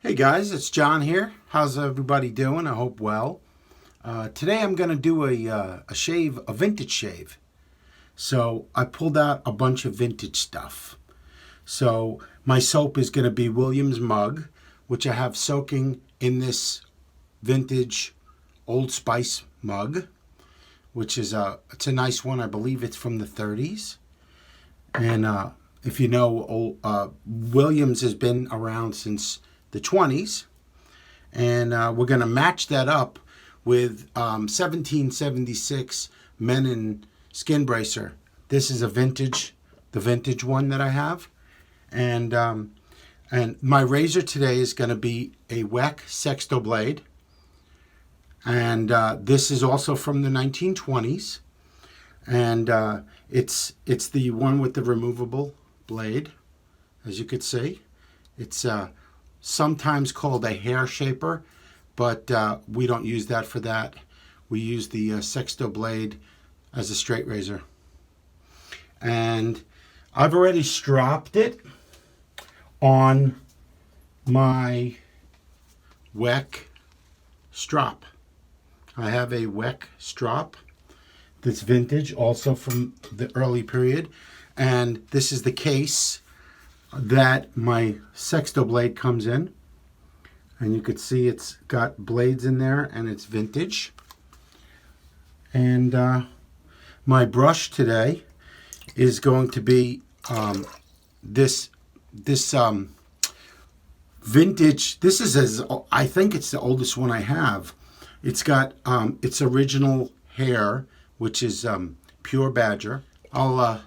Hey guys, it's John here. How's everybody doing? I hope well. Today I'm going to do a shave, a vintage shave. So I pulled out a bunch of vintage stuff. So my soap is going to be Williams mug, which I have soaking in this vintage Old Spice mug, which is it's a nice one. I believe it's from the 30s. And if you know, Williams has been around since the 20s, and we're going to match that up with 1776 Menon Skin Bracer. This is a vintage, the vintage one that I have, and my razor today is going to be a Weck Sextoblade, and this is also from the 1920s, and it's the one with the removable blade, as you could see. It's sometimes called a hair shaper, but we don't use that for that. We use the Sextoblade as a straight razor. And I've already stropped it on my Weck strop. I have a Weck strop that's vintage, also from the early period. And this is the case that my Sextoblade comes in, and you could see it's got blades in there and it's vintage. And my brush today is going to be this vintage. This is I think it's the oldest one I have. It's got its original hair, which is pure badger. I'll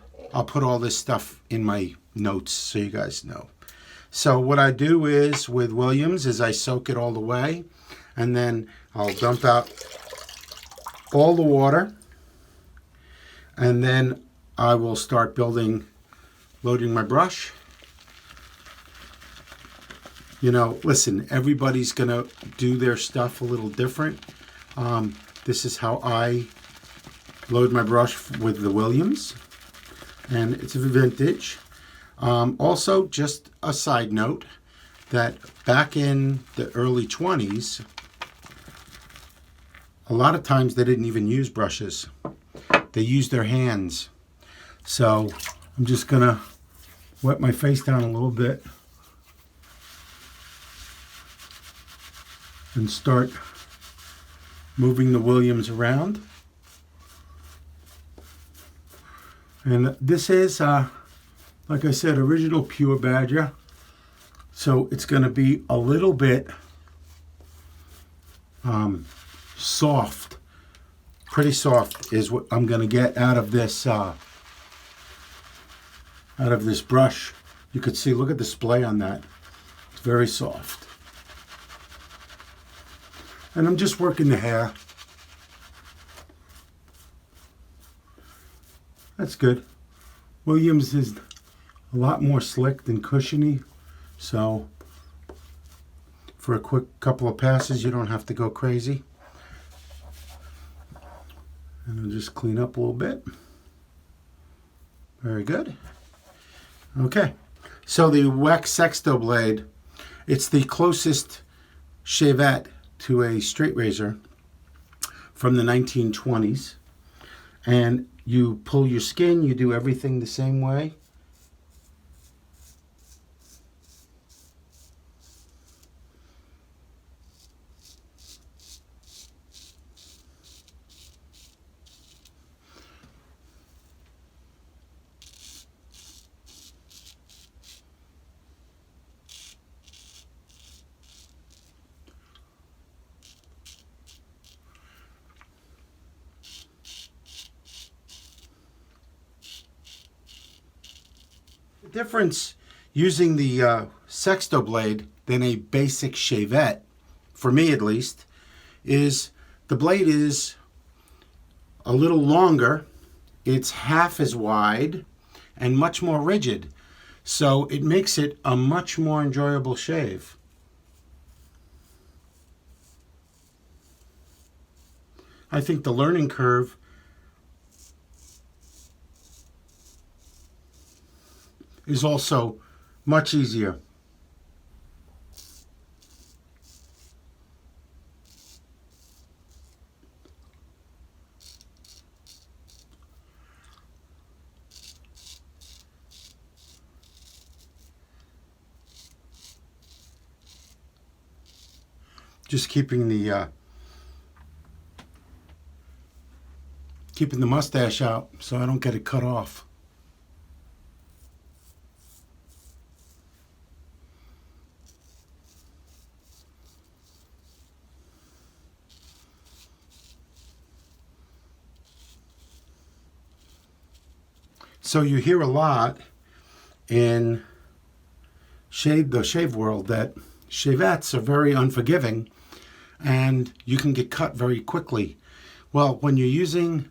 put all this stuff in my notes so you guys know. So what I do is with Williams is I soak it all the way, and then I'll dump out all the water, and then I will start loading my brush. You know, listen, everybody's gonna do their stuff a little different. This is how I load my brush with the Williams, and it's a vintage. Also, just a side note that back in the early 20s, a lot of times they didn't even use brushes. They used their hands. So I'm just gonna wet my face down a little bit and start moving the Williams around. And this is like I said, original pure badger. So it's going to be a little bit soft. Pretty soft is what I'm going to get out of this brush. You could see, look at the splay on that. It's very soft. And I'm just working the hair. That's good. Williams is a lot more slick than cushiony, so for a quick couple of passes you don't have to go crazy. And I'll just clean up a little bit. Very good. Okay, so the Weck Sextoblade, it's the closest shavette to a straight razor from the 1920s, and you pull your skin, you do everything the same way. The difference using the Sextoblade than a basic shavette, for me at least, is the blade is a little longer, it's half as wide, and much more rigid. So it makes it a much more enjoyable shave. I think the learning curve is also much easier. Just keeping the mustache out so I don't get it cut off. So you hear a lot in the shave world that shavettes are very unforgiving and you can get cut very quickly. Well, when you're using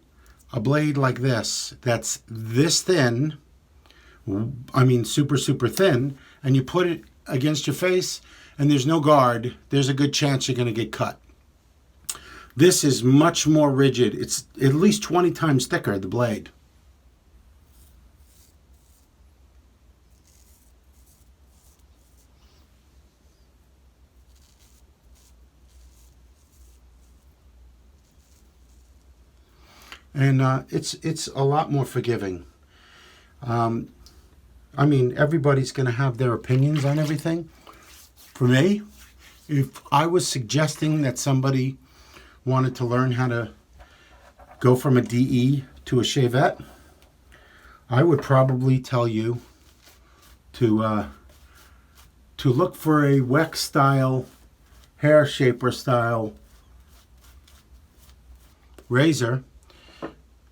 a blade like this, that's this thin, I mean super, super thin, and you put it against your face and there's no guard, there's a good chance you're going to get cut. This is much more rigid. It's at least 20 times thicker, the blade. And it's a lot more forgiving. I mean, everybody's going to have their opinions on everything. For me, if I was suggesting that somebody wanted to learn how to go from a DE to a shavette, I would probably tell you to look for a Weck style, hair shaper style razor.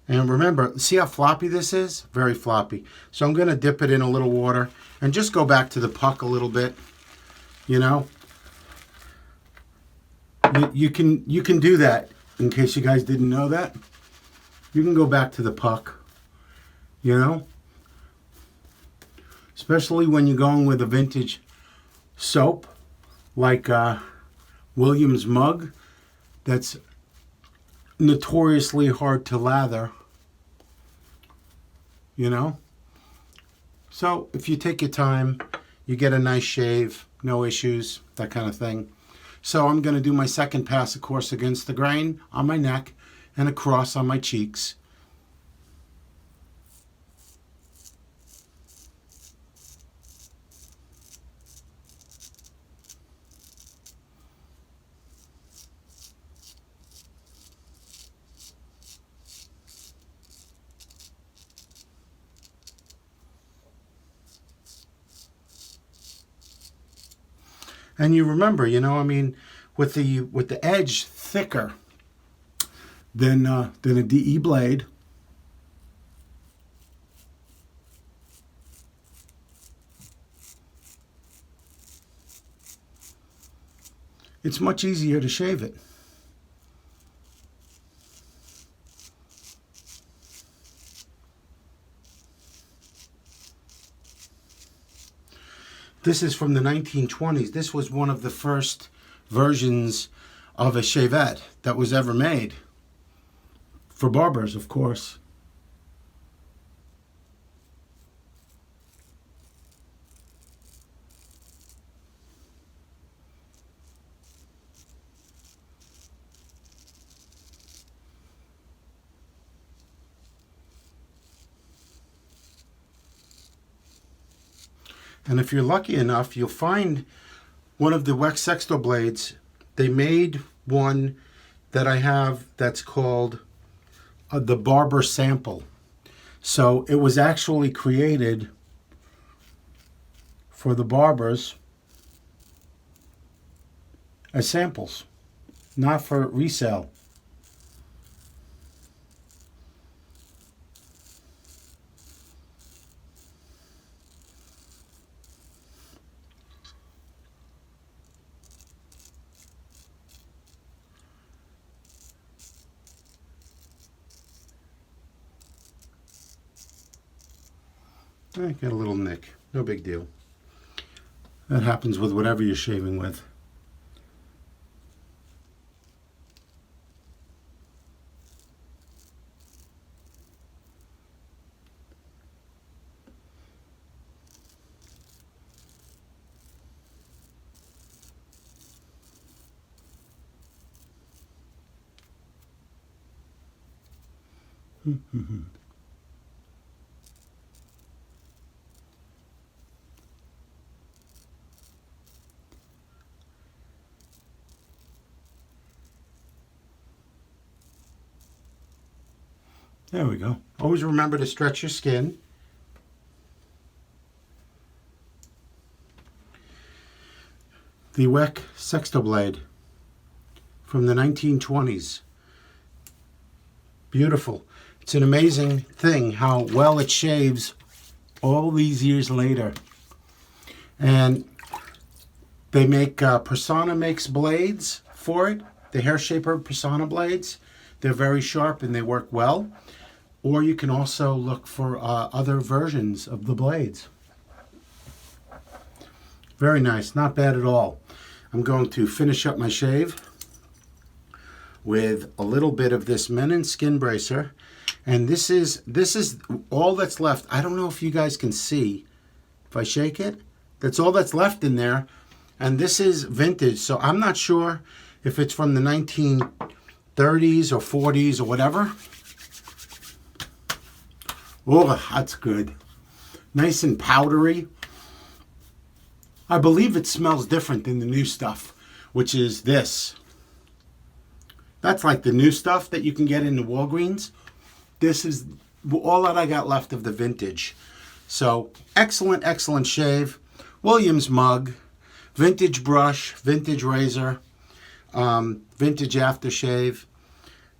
And remember, see how floppy this is? Very floppy. So I'm going to dip it in a little water and just go back to the puck a little bit. You know, you can do that. In case you guys didn't know that, you can go back to the puck. You know, especially when you're going with a vintage soap like Williams Mug, that's notoriously hard to lather, you know. So if you take your time, you get a nice shave, no issues, that kind of thing. So I'm going to do my second pass, of course, against the grain on my neck and across on my cheeks. And you remember, you know, I mean, with the edge thicker than a DE blade, it's much easier to shave it. This is from the 1920s. This was one of the first versions of a shavette that was ever made. For barbers, of course. And if you're lucky enough, you'll find one of the Weck Sextoblades. They made one that I have that's called the Barber Sample. So it was actually created for the barbers as samples, not for resale. I get a little nick, no big deal. That happens with whatever you're shaving with. There we go. Always remember to stretch your skin. The Weck Sextoblade from the 1920s. Beautiful. It's an amazing thing how well it shaves all these years later. And they make, Persona makes blades for it. The hair shaper Persona blades. They're very sharp and they work well. Or you can also look for other versions of the blades. Very nice, not bad at all. I'm going to finish up my shave with a little bit of this Menon Skin Bracer. And this is all that's left. I don't know if you guys can see. If I shake it, that's all that's left in there. And this is vintage, so I'm not sure if it's from the 1930s or 40s or whatever. Oh, that's good. Nice and powdery. I believe it smells different than the new stuff, which is this. That's like the new stuff that you can get in the Walgreens. This is all that I got left of the vintage. So, excellent, excellent shave. Williams mug, vintage brush, vintage razor, vintage aftershave.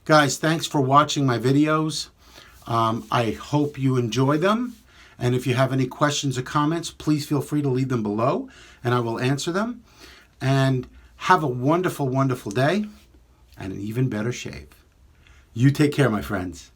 Guys, thanks for watching my videos. I hope you enjoy them. And if you have any questions or comments, please feel free to leave them below and I will answer them. And have a wonderful, wonderful day and an even better shave. You take care, my friends.